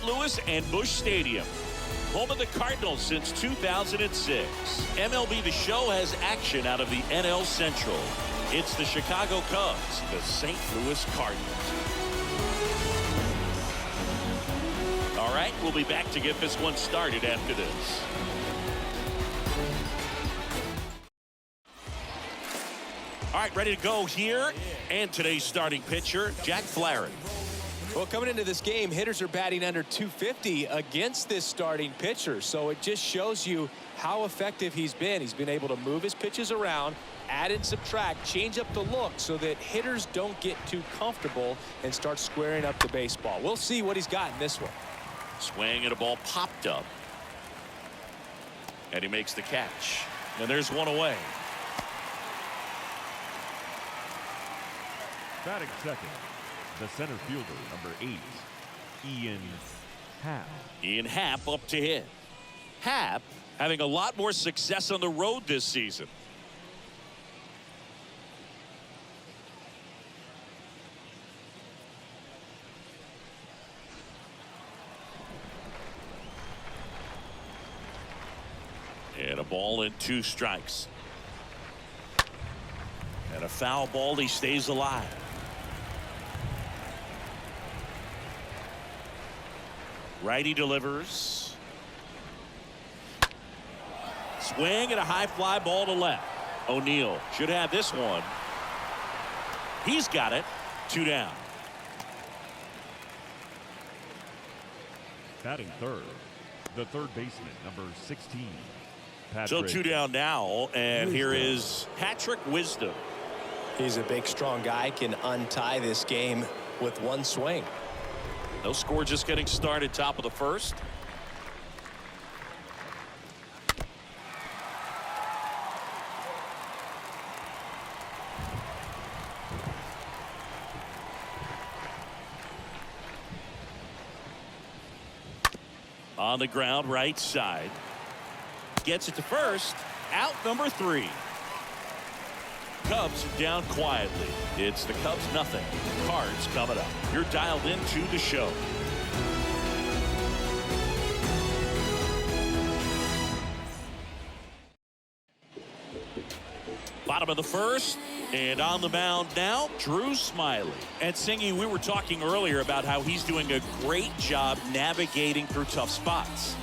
Louis and Busch Stadium, home of the Cardinals since 2006. MLB The Show has action out of the NL Central. It's the Chicago Cubs, the St. Louis Cardinals. All right, we'll be back to get this one started after this. All right, ready to go here. And today's starting pitcher, Jack Flaherty. Well, coming into this game, hitters are batting under 250 against this starting pitcher. So it just shows you how effective he's been. He's been able to move his pitches around, add and subtract, change up the look so that hitters don't get too comfortable and start squaring up the baseball. We'll see what he's got in this one. Swing and a ball popped up. And he makes the catch. And there's one away. Batting second, the center fielder, number 8, Ian Happ. Ian Happ up to hit. Happ having a lot more success on the road this season. And a ball and 2 strikes. And a foul ball. He stays alive. Righty delivers. Swing and a high fly ball to left. O'Neill should have this one. He's got it. 2 down. Batting third, the third baseman, number 16. Patrick. So 2 down now, and here is Patrick Wisdom. He's a big, strong guy, can untie this game with one swing. No score, just getting started, top of the first. On the ground, right side. Gets it to first. Out number 3. Cubs down quietly. It's the Cubs nothing. Cards coming up. You're dialed into the show. Bottom of the first. And on the mound now, Drew Smyly. And Singy, we were talking earlier about how he's doing a great job navigating through tough spots.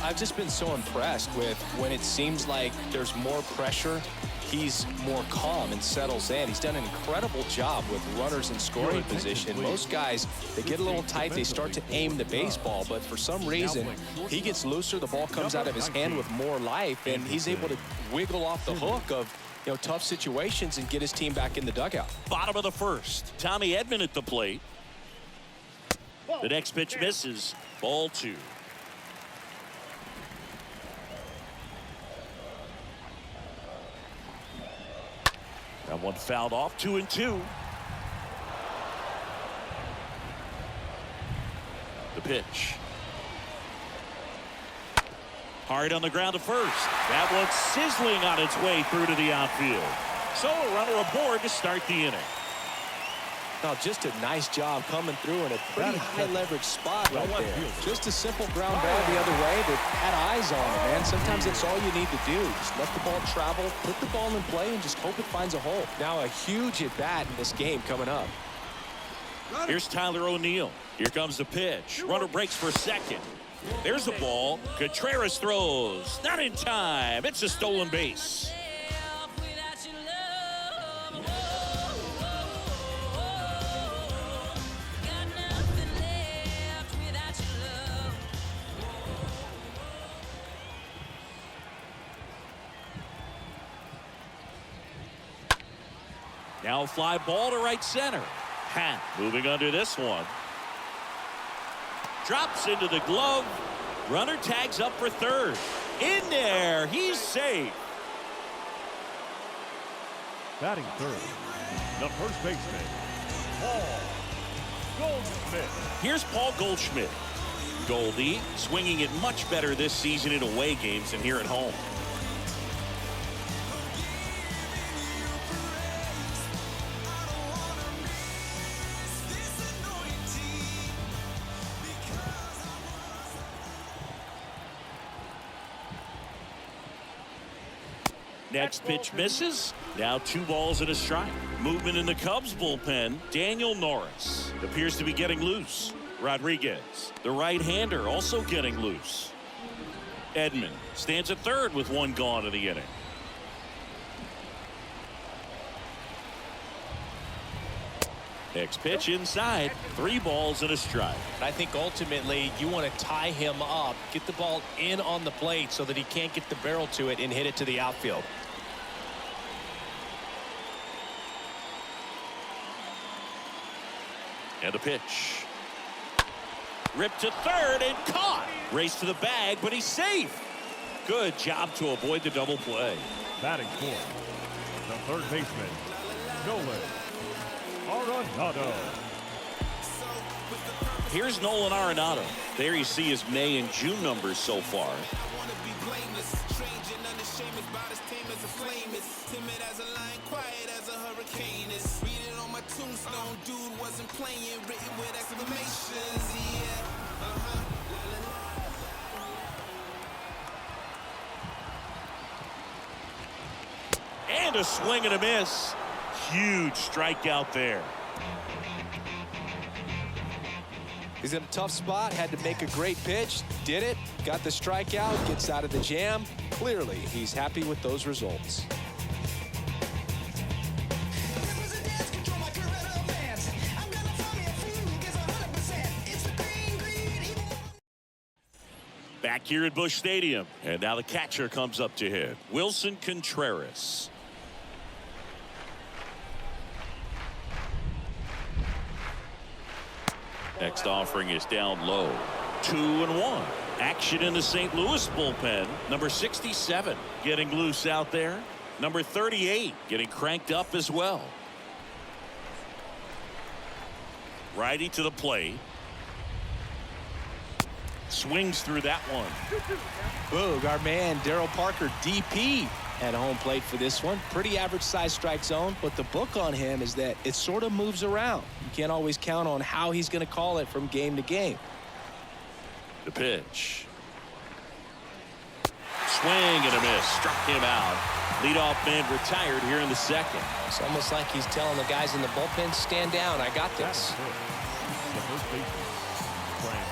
I've just been so impressed with when it seems like there's more pressure, he's more calm and settles in. He's done an incredible job with runners in scoring position. Most guys, they get a little tight, they start to aim the baseball, but for some reason, he gets looser, the ball comes out of his hand with more life, and he's able to wiggle off the hook of tough situations and get his team back in the dugout. Bottom of the first. Tommy Edman at the plate. The next pitch misses. Ball 2. That one fouled off. 2-2. The pitch. Hard on the ground to first. That one's sizzling on its way through to the outfield. So a runner aboard to start the inning. Now, just a nice job coming through in a pretty high leverage spot right there. Just a simple ground ball the other way that had eyes on it, man. Sometimes that's all you need to do. Just let the ball travel, put the ball in play, and just hope it finds a hole. Now a huge at bat in this game coming up. Here's Tyler O'Neill. Here comes the pitch. Runner breaks for second. There's the ball. Contreras throws. Not in time. It's a stolen base. Now a fly ball to right center. Happ moving under this one. Drops into the glove. Runner tags up for third. In there. He's safe. Batting third, the first baseman, Paul Goldschmidt. Here's Paul Goldschmidt. Goldie swinging it much better this season in away games than here at home. Next pitch misses. Now 2 balls and a strike. Movement in the Cubs bullpen. Daniel Norris appears to be getting loose. Rodriguez, the right-hander, also getting loose. Edman stands at third with 1 gone in the inning. Next pitch inside. 3 balls and a strike. I think ultimately you want to tie him up, get the ball in on the plate so that he can't get the barrel to it and hit it to the outfield. And a pitch. Ripped to third and caught. Race to the bag, but he's safe. Good job to avoid the double play. Batting fourth, the third baseman, Nolan Arenado. Here's Nolan Arenado. There you see his May and June numbers so far. And a swing and a miss. Huge strikeout there. He's in a tough spot, had to make a great pitch, did it, got the strikeout, gets out of the jam. Clearly, he's happy with those results. Back here at Busch Stadium, and now the catcher comes up to hit. Wilson Contreras. Next offering is down low. 2-1. Action in the St. Louis bullpen. Number 67 getting loose out there. Number 38 getting cranked up as well. Righty to the plate. Swings through that one. Boog, our man Darryl Parker, DP, at home plate for this one. Pretty average size strike zone, but the book on him is that it sort of moves around. You can't always count on how he's going to call it from game to game. The pitch. Swing and a miss. Struck him out. Leadoff man retired here in the second. It's almost like he's telling the guys in the bullpen, stand down, I got this. The first baseman, Brian.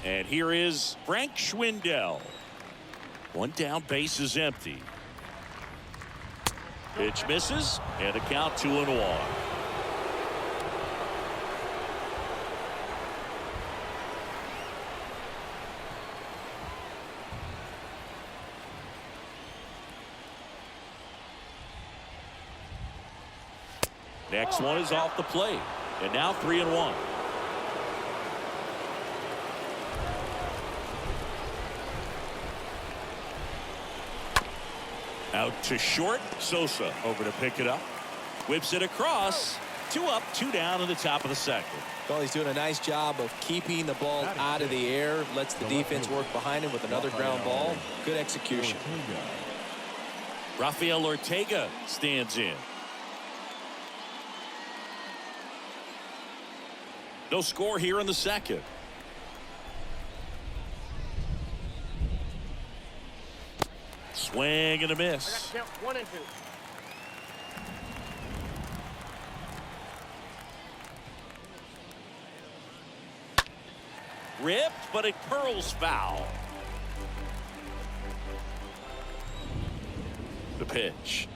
And here is Frank Schwindel. 1 down, base is empty. Pitch misses, and a count 2-1. Next one is off the plate, and now 3-1. Out to short. Sosa over to pick it up. Whips it across. 2 up, 2 down in the top of the second. Well, he's doing a nice job of keeping the ball out of the air. Lets the defense work behind him with another ground ball. Good execution. Rafael Ortega stands in. No score here in the second. Swing and a miss. 1 and 2. Ripped, but it curls foul. The pitch.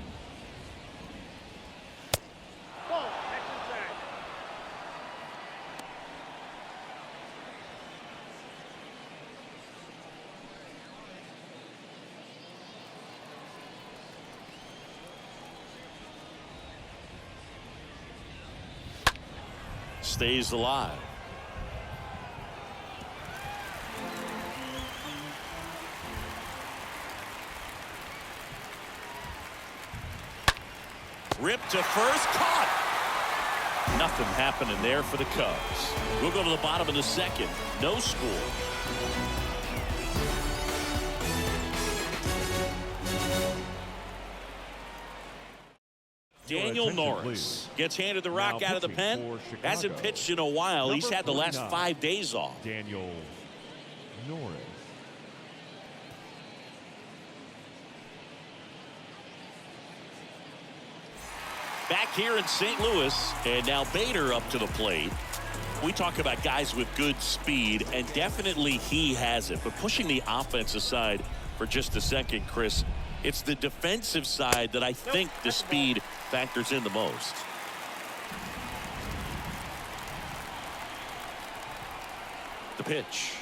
Ball, that's inside. Stays alive. Ripped to first, caught. Nothing happening there for the Cubs. We'll go to the bottom of the second. No score. Daniel attention, Norris please. gets handed the rock Now out of the pitching pen. for Chicago, Hasn't pitched in a while. He's number had the last 49, 5 days off. Daniel Norris. Back here in St. Louis, and now Bader up to the plate. We talk about guys with good speed, and definitely he has it. But pushing the offense aside for just a second, Chris, it's the defensive side that I think the speed factors in the most. The pitch.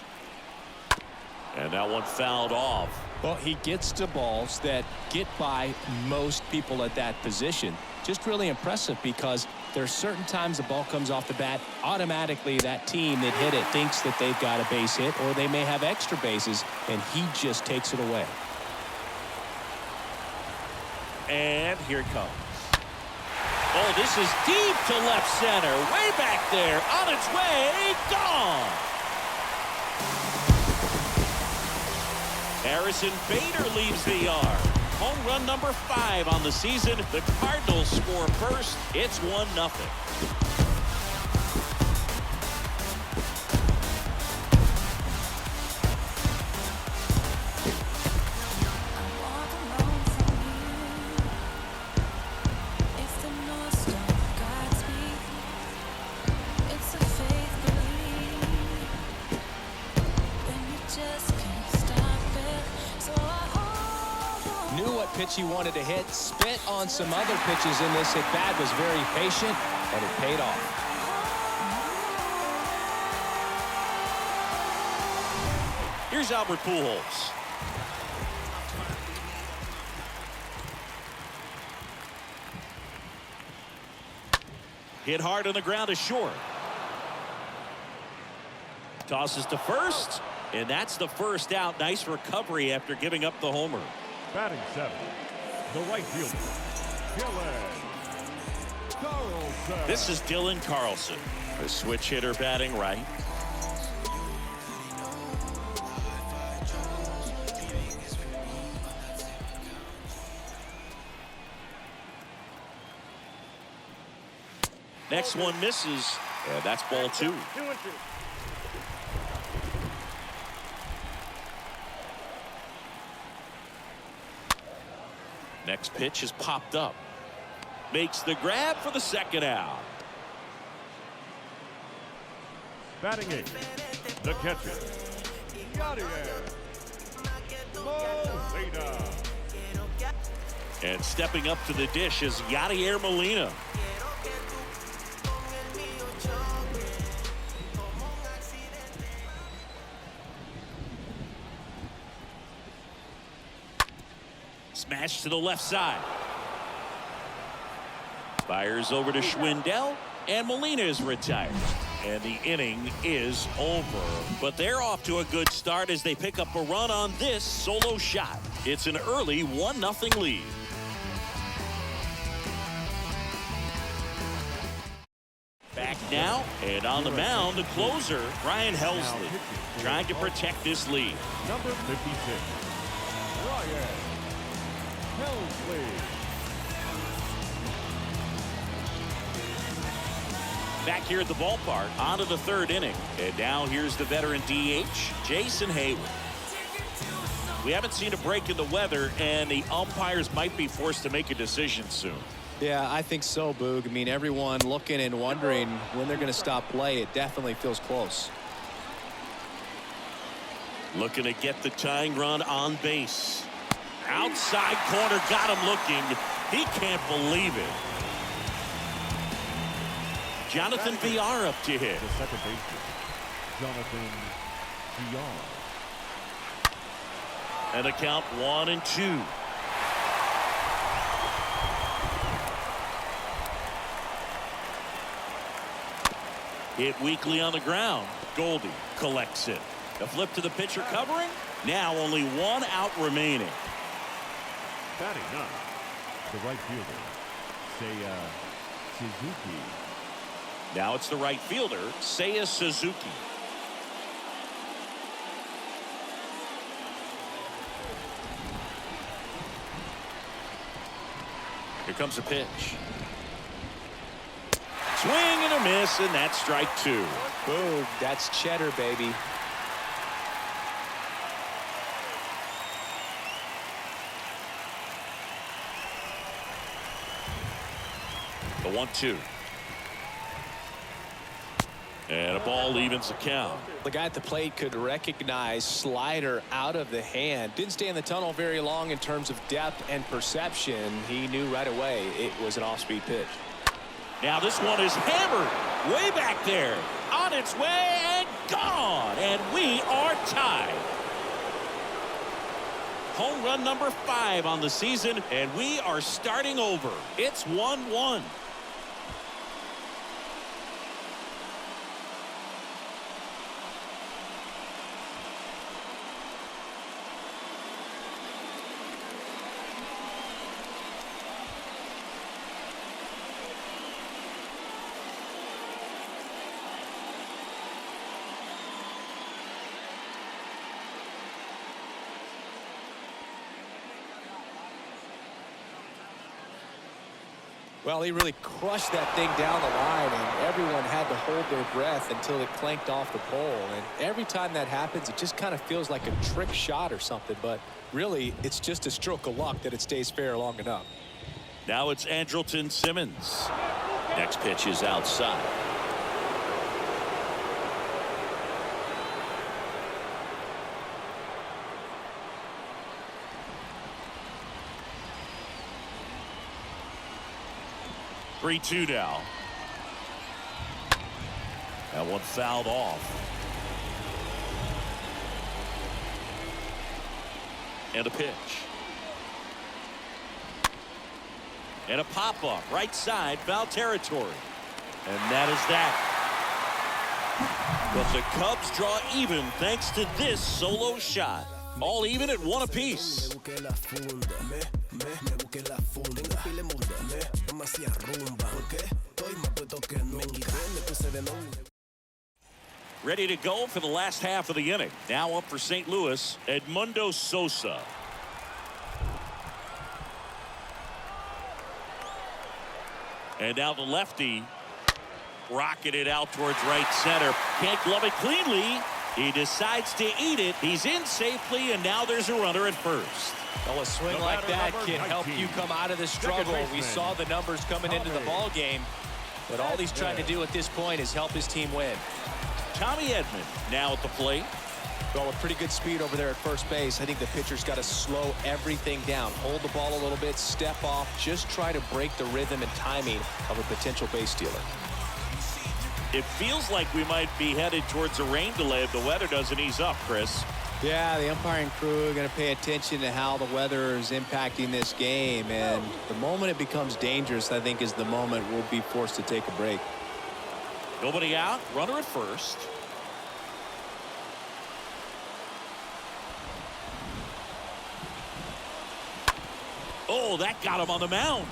And that one fouled off. Well, he gets to balls that get by most people at that position. Just really impressive because there's certain times the ball comes off the bat, automatically that team that hit it thinks that they've got a base hit or they may have extra bases, and he just takes it away. And here it comes. Oh, this is deep to left center. Way back there. On its way. Gone. Harrison Bader leaves the yard. Home run number 5 on the season. The Cardinals score first. It's 1-0. Pitch he wanted to hit, spit on some other pitches in this at bat, was very patient, and it paid off. Here's Albert Pujols. Hit hard on the ground to short. Tosses to first, and that's the first out. Nice recovery after giving up the homer. Batting 7, the right fielder, Dylan Carlson. This is Dylan Carlson, a switch hitter batting right. Next one misses, and that's ball 2. 2-2. Next pitch is popped up. Makes the grab for the second out. Batting 8, the catcher, Yadier Molina. And stepping up to the dish is Yadier Molina. Smash to the left side. Fires over to Schwindel, and Molina is retired. And the inning is over. But they're off to a good start as they pick up a run on this solo shot. It's an early 1-0 lead. Back now, and on the mound, the closer, Ryan Helsley, trying to protect this lead. Number 56, Ryan Helsley. Back here at the ballpark, on to the 3rd inning. And now here's the veteran DH, Jason Hayward. We haven't seen a break in the weather, and the umpires might be forced to make a decision soon. Yeah, I think so, Boog. I mean, everyone looking and wondering when they're going to stop play. It definitely feels close. Looking to get the tying run on base. Outside corner, got him looking. He can't believe it. Jonathan Villar up to hit. The second baseman, Jonathan Villar. And the count 1-2. Hit weakly on the ground. Goldie collects it. A flip to the pitcher covering. Now only 1 out remaining. Batting 9, the right fielder, Seiya Suzuki. Now it's the right fielder, Seiya Suzuki. Here comes a pitch. Swing and a miss, and that's strike two. Boom. That's cheddar, baby. The 1-2. And a ball evens the count. The guy at the plate could recognize slider out of the hand. Didn't stay in the tunnel very long in terms of depth and perception. He knew right away it was an off-speed pitch. Now this one is hammered way back there. On its way and gone. And we are tied. Home run number 5 on the season, and we are starting over. It's 1-1. Well, he really crushed that thing down the line, and everyone had to hold their breath until it clanked off the pole. And every time that happens, it just kind of feels like a trick shot or something. But really, it's just a stroke of luck that it stays fair long enough. Now it's Andrelton Simmons. Next pitch is outside. Three-two now. That one fouled off. And a pitch. And a pop-up right side, foul territory. And that is that. But the Cubs draw even thanks to this solo shot. All even at 1 apiece. Ready to go for the last half of the inning. Now up for St. Louis, Edmundo Sosa. And now the lefty rocketed out towards right center. Can't glove it cleanly. He decides to eat it. He's in safely, and now there's a runner at first. Well, a swing like that can help you come out of the struggle. We saw the numbers coming into the ball game, but all he's trying to do at this point is help his team win. Tommy Edman now at the plate. Well, with pretty good speed over there at first base, I think the pitcher's got to slow everything down. Hold the ball a little bit, step off, just try to break the rhythm and timing of a potential base stealer. It feels like we might be headed towards a rain delay if the weather doesn't ease up, Chris. Yeah, the umpiring crew are going to pay attention to how the weather is impacting this game, and the moment it becomes dangerous, I think, is the moment we'll be forced to take a break. Nobody out, runner at first. Oh, that got him on the mound.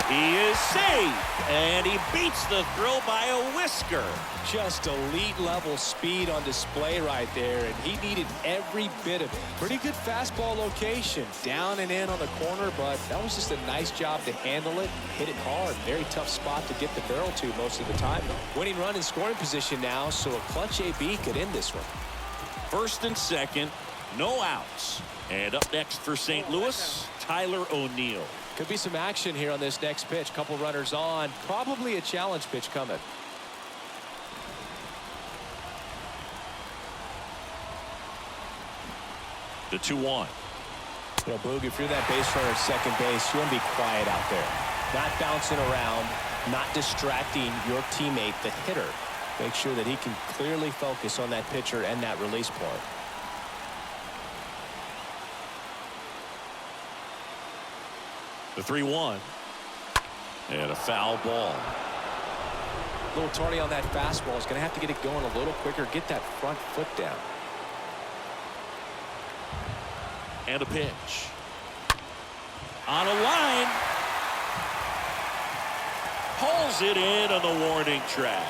He is safe, and he beats the throw by a whisker. Just elite level speed on display right there, and he needed every bit of it. Pretty good fastball location, down and in on the corner, but that was just a nice job to handle it, hit it hard. Very tough spot to get the barrel to most of the time. Winning run in scoring position now, so a clutch AB could end this one. First and second, no outs. And up next for St. Louis, Tyler O'Neill. Could be some action here on this next pitch. Couple runners on. Probably a challenge pitch coming. The 2-1. You know, Boog, if you're that base runner at second base, you want to be quiet out there. Not bouncing around, not distracting your teammate, the hitter. Make sure that he can clearly focus on that pitcher and that release point. The 3-1. And a foul ball. A little tardy on that fastball. Is going to have to get it going a little quicker. Get that front foot down. And a pitch. On a line. Pulls it in on the warning track.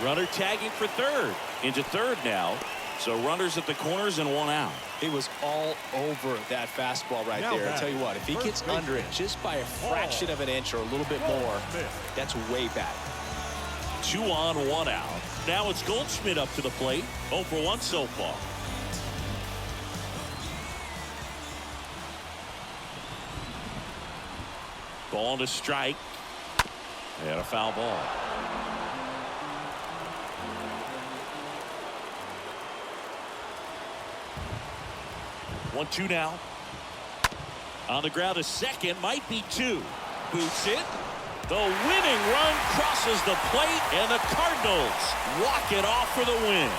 Runner tagging for third. Into third now. So runners at the corners and one out. He was all over that fastball right there. I tell you what, if he gets under it just by a fraction of an inch or a little bit more, that's way back. 2 on, 1 out. Now it's Goldschmidt up to the plate. 0 for 1 so far. Ball to strike. And a foul ball. 1-2 now. On the ground, a second, might be 2. Boots it. The winning run crosses the plate, and the Cardinals walk it off for the win.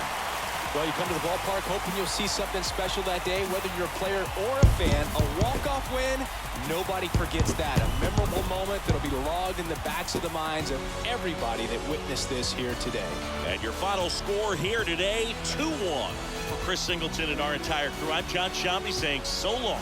Well, you come to the ballpark hoping you'll see something special that day, whether you're a player or a fan. A walk-off win, nobody forgets that. A memorable moment that'll be logged in the backs of the minds of everybody that witnessed this here today. And your final score here today, 2-1. For Chris Singleton and our entire crew, I'm John Shambi saying so long.